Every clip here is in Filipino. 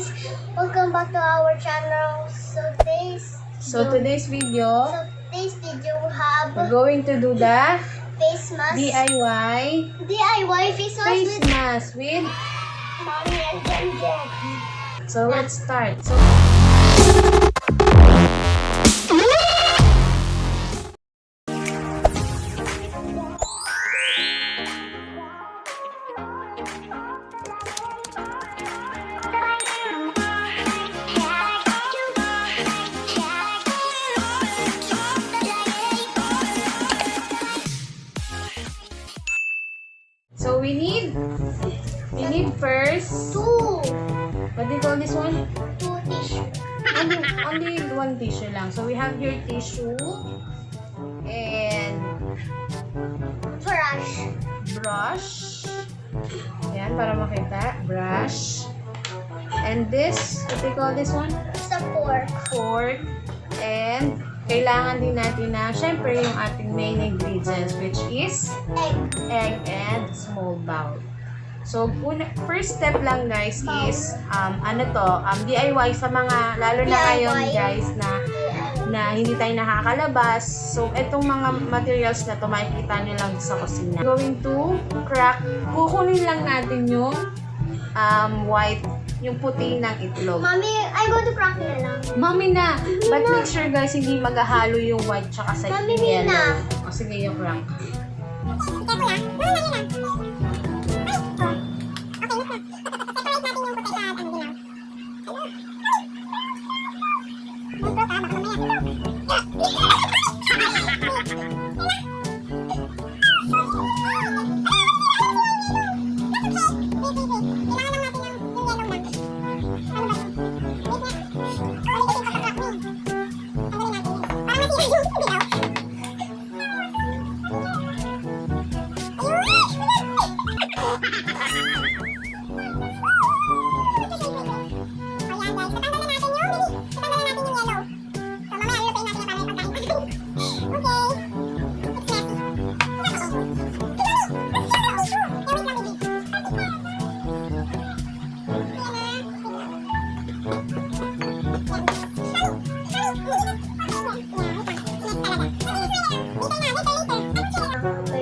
guys, welcome back to our channel. Today's video We're going to do the face mask. DIY face face with mask with. mommy and Jen. So let's start. So we need first, Two what do you call this one? tissue. Only one tissue lang. So we have here tissue and brush. Yan, para makita. Brush. And this, what do you call this one? It's a fork. Fork. And kailangan din natin na, syempre, yung ating main ingredients, which is egg and small bowl. So, first step lang guys is, DIY sa mga, lalo na ngayon guys, na hindi tayo nakakalabas. So, itong mga materials na to, makikita nyo lang sa kusina. Going to crack, kukunin lang natin yung white, yung puti ng itlog. Mommy, I'm going to crack na lang. Mami na! But make sure guys, hindi maghahalo yung white tsaka sa Mami, yellow. na. O sige, yung crack.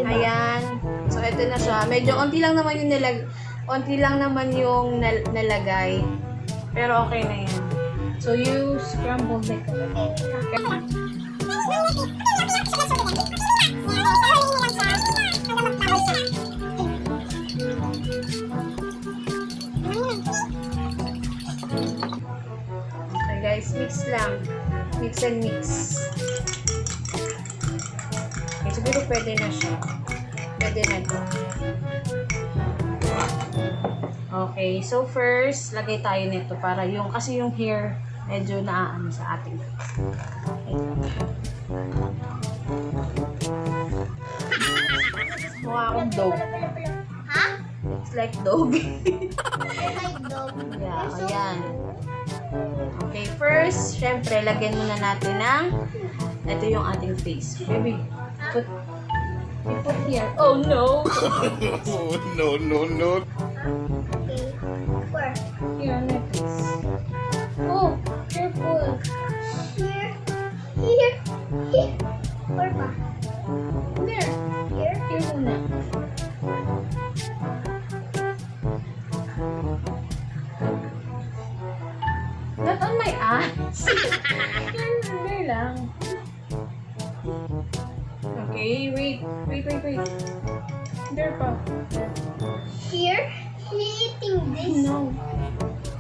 Ayan. So, ito na siya. Medyo onti lang naman yung nalagay. Pero okay na yan. So, you scramble it. Okay. Okay guys, mix lang. Mix and mix. Okay, siguro pwede na siya. Pwede na to. Okay, so first, lagay tayo nito para kasi yung hair medyo naaano sa ating face. Okay. Mukha akong dog. Ha? It's like dog. Like dog. Yeah, ayan. Okay, first, syempre, lagyan muna natin ng ito yung ating face. Baby, put here. Oh, no! No. Okay. Where? Here on my face. Oh, careful. Here. Where pa? There. Here. Here muna. Not on my eyes. There lang. Okay, wait. There pa. Here. Eating this. No.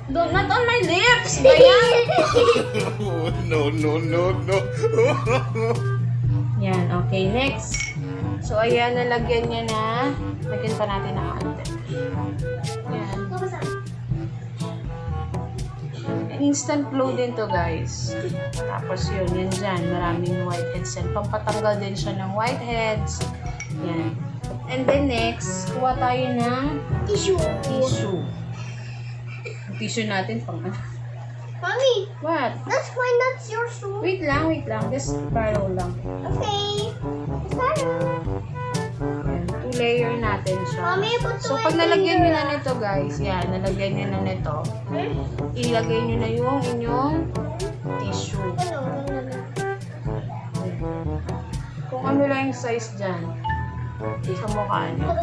Not on my lips. Bayan. No. Yan, okay. Next. So, ayan, nalagyan niya na. Lagyan pa natin ng konti. Yan. Instant glow din to, guys. Tapos yun dyan. Maraming whiteheads yan. Pampatanggal din siya ng whiteheads. Yan. And then next, kuha tayo ng Tissue. tissue. Yung tissue natin, pang ano? Mommy, What? that's mine. That's yours too. Wait lang. Just borrow lang. Okay. It's better. Yan, i-layer natin siya. Mommy, put So, the pag nalagyan nyo na layer. nito, guys, yan, nalagyan nyo na nito, ilagay nyo na yung inyong tissue. Kung ano lang yung size dyan, sa mukha nyo.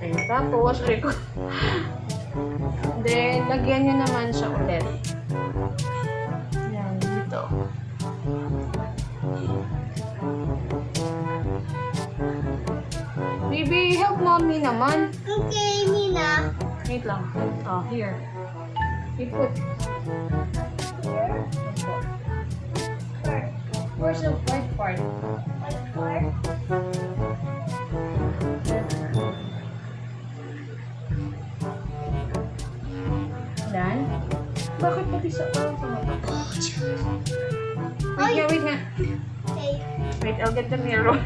Okay, tapos, then, lagyan nyo naman siya ulit. Yan, dito. Baby, help mommy naman. Okay, Mina. Wait lang. Oh, here. You put. Where's the white part? Dan? Bakit pati sa parang sa mata? Wait nga, wait nga. Okay. Wait, I'll get the mirror.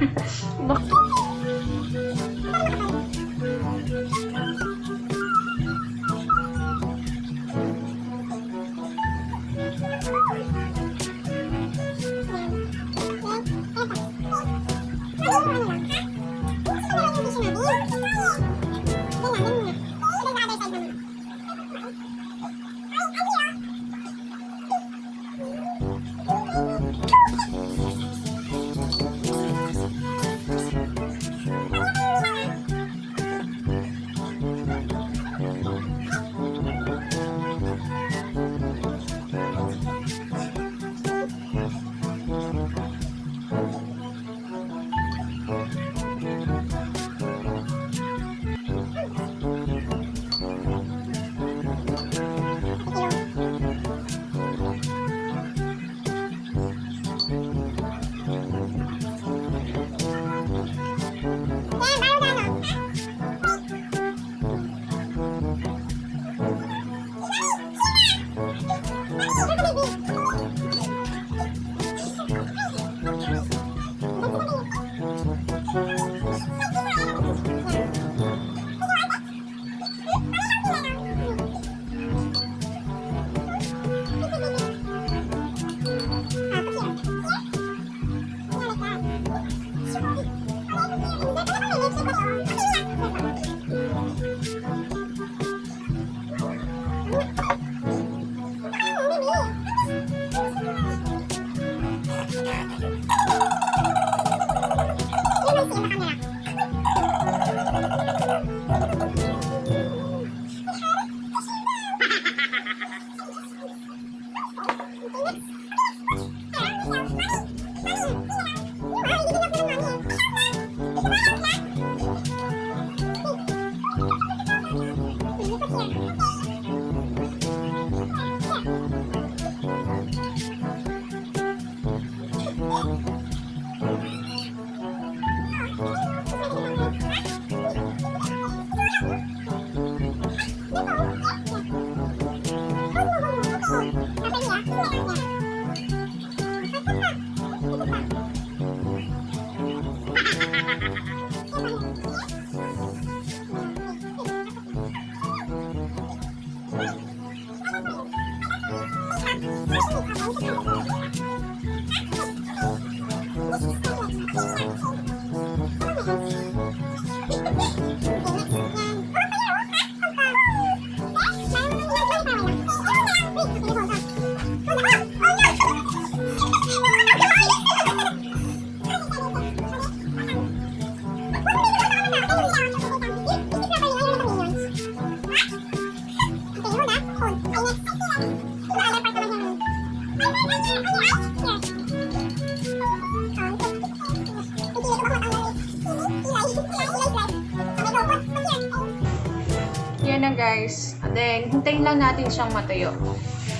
Yan na guys. And then, hintayin lang natin siyang matuyo.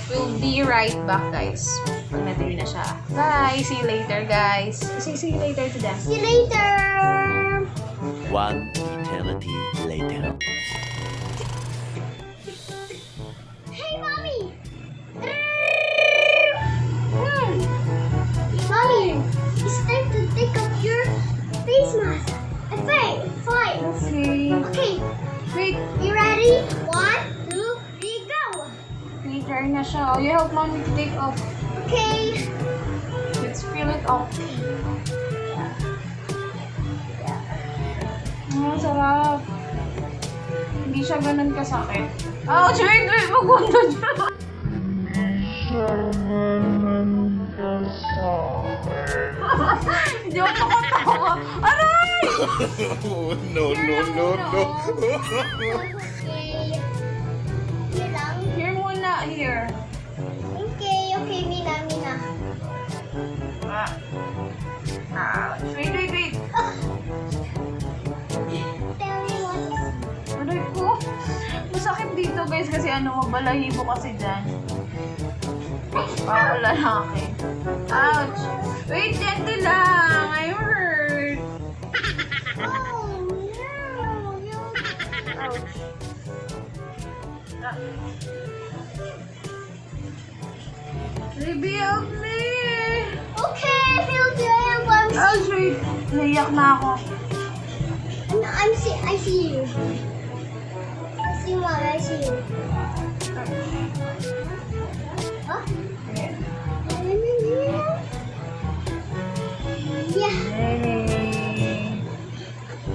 We'll be right back guys. Pag natuyo na siya. Bye! See you later guys. See you later to them. See you later. One eternity later. Hey, Mommy. Mommy, it's time to take off your face mask. Okay, fine. Okay. Okay, Wait. you ready? 1, 2, 3, go. Later na siya. Oh, you help mommy to take off. Okay. Let's peel it off. Sarap. Hindi siya ganun kasakit. Ouch! Wait! Magpunta siya. Hindi ako nakatawa. Aray! No, no, no, no. Okay. Here lang. Here muna. Here. Okay, Mina. Wait. Tell me what. Aray ko. Masakit dito guys kasi mabalahibo kasi dyan. Para lalaki. Ouch! Wait, gentle lang. I hurt. Oh, no. Ouch. Baby, help me! Okay, I feel good. Ouch, wait. Naiyak na ako. I see you. I see you. Huh? Yeah. Hey.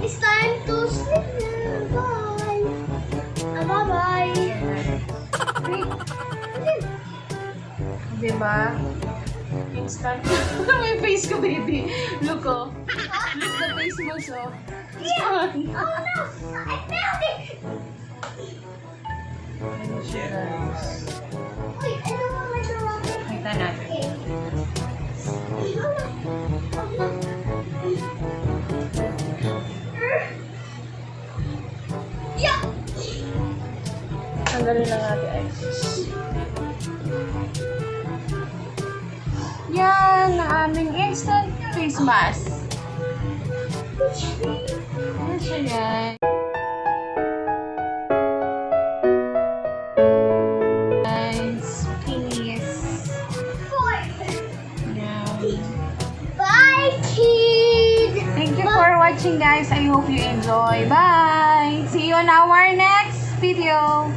It's time to sleep now. Bye. Bye-bye. Wait. Diba? Instant. May face ko, baby. Look, oh. Look the face mo, so. Yeah. Oh no! I found it! Wait, I don't want my door open. Kita natin. Okay. Yeah! Tanggalin lang natin ice. Yan ang aming instant face mask. Yan siya yan. Guys, please. Bye, kid! Thank you for watching, guys. I hope you enjoy. Bye! See you on our next video.